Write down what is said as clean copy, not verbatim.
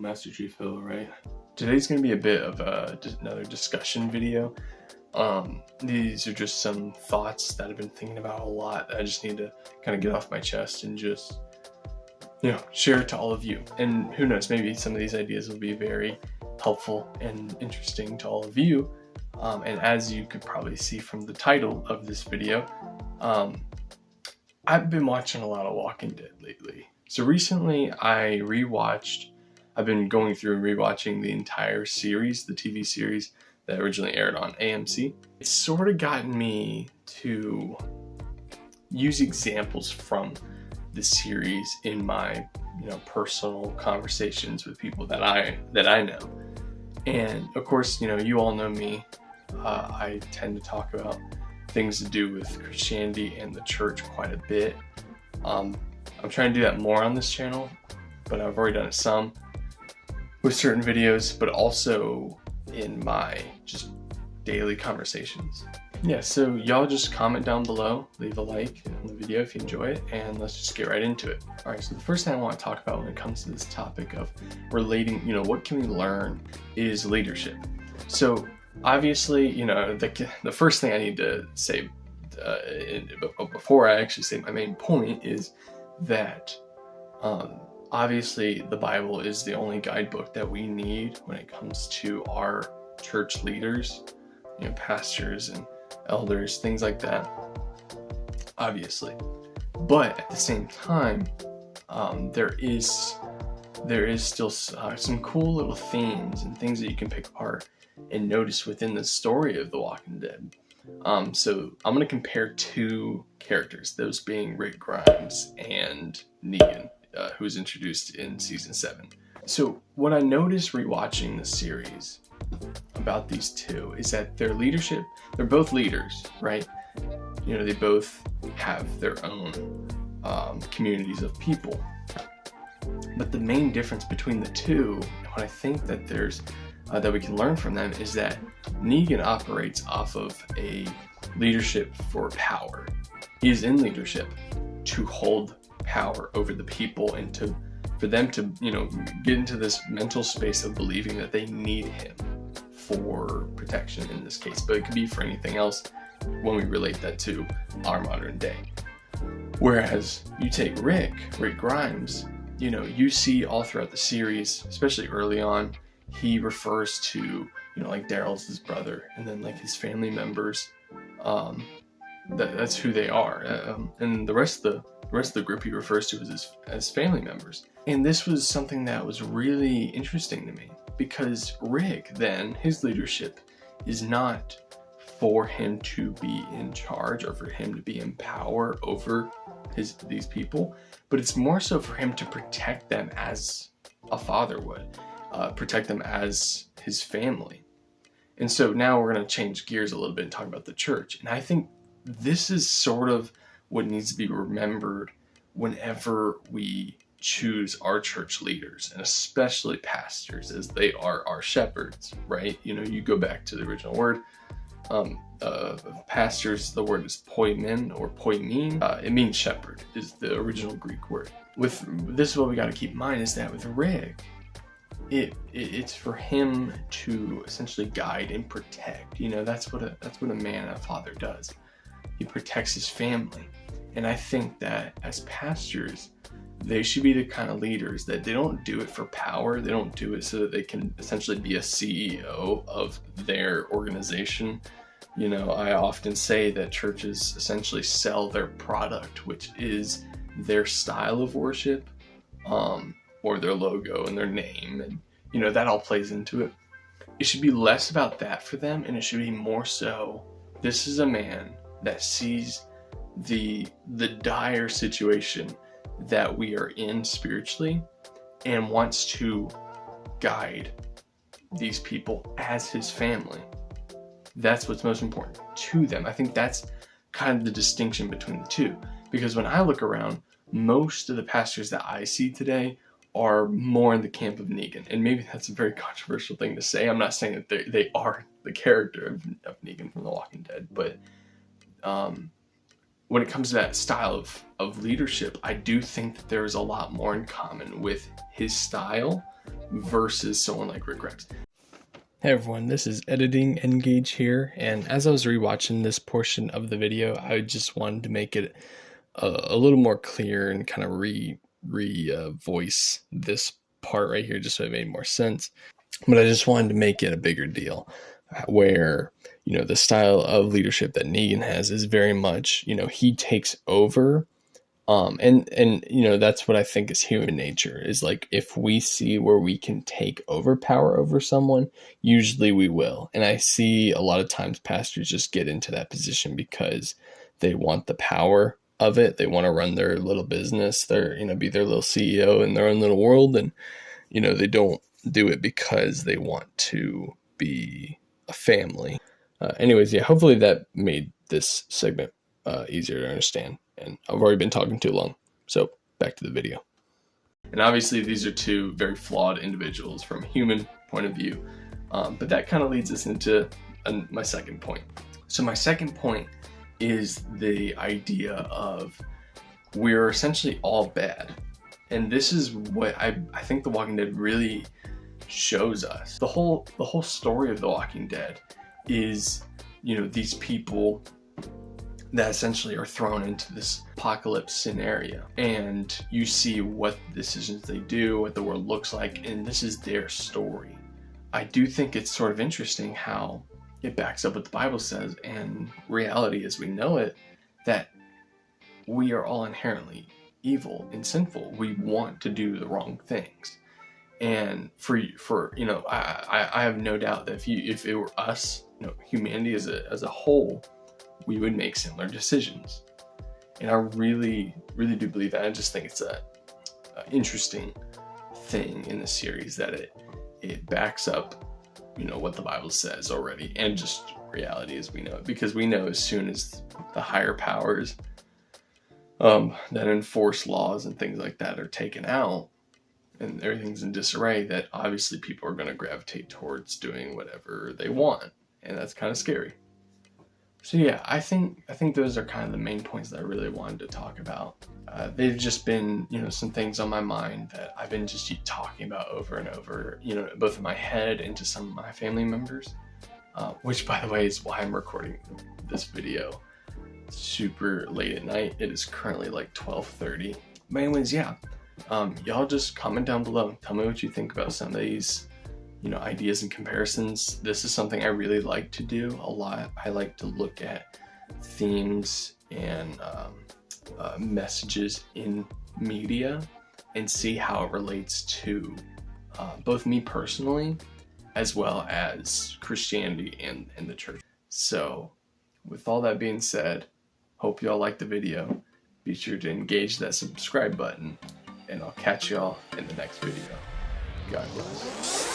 Master Chief Hill, right? Today's going to be a bit of another discussion video. These are just some thoughts that I've been thinking about a lot. I just need to kind of get off my chest and just, share it to all of you. And who knows, maybe some of these ideas will be very helpful and interesting to all of you. And as you could probably see from the title of this video, I've been watching a lot of Walking Dead lately. So recently I've been going through and rewatching the entire series, the TV series that originally aired on AMC. It's sort of gotten me to use examples from the series in my, personal conversations with people that I know. And of course, you all know me. I tend to talk about things to do with Christianity and the church quite a bit. I'm trying to do that more on this channel, but I've already done it some with certain videos, but also in my just daily conversations. Yeah, so y'all just comment down below, leave a like on the video if you enjoy it, and let's just get right into it. All right, so the first thing I want to talk about when it comes to this topic of relating, what can we learn is leadership. So obviously, the first thing I need to say before I actually say my main point is that obviously the Bible is the only guidebook that we need when it comes to our church leaders, pastors and elders, things like that, obviously. But at the same time, there is still some cool little themes and things that you can pick apart and notice within the story of The Walking Dead. So I'm going to compare two characters, those being Rick Grimes and Negan, who was introduced in season 7. So what I noticed rewatching the series about these two is that their leadership, they're both leaders, right? They both have their own communities of people. But the main difference between the two, and what I think that there's that we can learn from them, is that Negan operates off of a leadership for power. He is in leadership to hold power over the people and for them to get into this mental space of believing that they need him for protection in this case, but it could be for anything else when we relate that to our modern day. Whereas you take Rick Grimes, you see all throughout the series, especially early on, he refers to, like Daryl's his brother, and then like his family members, that's who they are. And the rest of the group he refers to as family members. And this was something that was really interesting to me, because Rick, then, his leadership is not for him to be in charge or for him to be in power over these people, but it's more so for him to protect them as a father would, protect them as his family. And so now we're going to change gears a little bit and talk about the church. And I think this is sort of what needs to be remembered whenever we choose our church leaders, and especially pastors, as they are our shepherds, right? You go back to the original word. Pastors, the word is poimen or poimen. It means shepherd, is the original Greek word. With this, what we got to keep in mind is that with Rick, it's for him to essentially guide and protect. That's what a man and a father does. He protects his family. And I think that as pastors, they should be the kind of leaders that they don't do it for power. They don't do it so that they can essentially be a CEO of their organization. I often say that churches essentially sell their product, which is their style of worship, or their logo and their name, and that all plays into it. It should be less about that for them, and it should be more so, this is a man that sees the dire situation that we are in spiritually and wants to guide these people as his family. That's what's most important to them. I think that's kind of the distinction between the two, because when I look around, most of the pastors that I see today are more in the camp of Negan. And maybe that's a very controversial thing to say. I'm not saying that they are the character of Negan from The Walking Dead, but when it comes to that style of leadership, I do think that there is a lot more in common with his style versus someone like Rick Grimes. Hey everyone, this is Editing Engage here, and as I was rewatching this portion of the video, I just wanted to make it a little more clear and kind of voice this part right here just so it made more sense. But I just wanted to make it a bigger deal where, you know, the style of leadership that Negan has is very much, you know, he takes over. And you know, that's what I think is human nature, is like, if we see where we can take over power over someone, usually we will. And I see a lot of times pastors just get into that position because they want the power of it. They want to run their little business, be their little CEO in their own little world. And, you know, they don't do it because they want to be a family. Anyways, yeah, hopefully that made this segment easier to understand. And I've already been talking too long, so back to the video. And obviously these are two very flawed individuals from a human point of view, but that kind of leads us into my second point. So my second point is the idea of we're essentially all bad. And this is what I think The Walking Dead really shows us. The whole story of The Walking Dead is, you know, these people that essentially are thrown into this apocalypse scenario, and you see what decisions they do, what the world looks like, and this is their story. I do think it's sort of interesting how it backs up what the Bible says and reality as we know it, that we are all inherently evil and sinful. We want to do the wrong things. And for you know, I have no doubt that if it were us, you know, humanity as a whole, we would make similar decisions. And I really, really do believe that. I just think it's a interesting thing in the series that it backs up, you know, what the Bible says already, and just reality as we know it. Because we know as soon as the higher powers that enforce laws and things like that are taken out, and everything's in disarray, that obviously people are going to gravitate towards doing whatever they want, and that's kind of scary. So yeah, I think those are kind of the main points that I really wanted to talk about. They've just been, you know, some things on my mind that I've been just talking about over and over, you know, both in my head and to some of my family members, which by the way is why I'm recording this video super late at night. It is currently like 12:30. But anyways, yeah, y'all just comment down below. Tell me what you think about some of these, you know, ideas and comparisons. This is something I really like to do a lot. I like to look at themes and messages in media and see how it relates to both me personally as well as Christianity and the church. So with all that being said, hope y'all liked the video. Be sure to engage that subscribe button, and I'll catch y'all in the next video. God bless.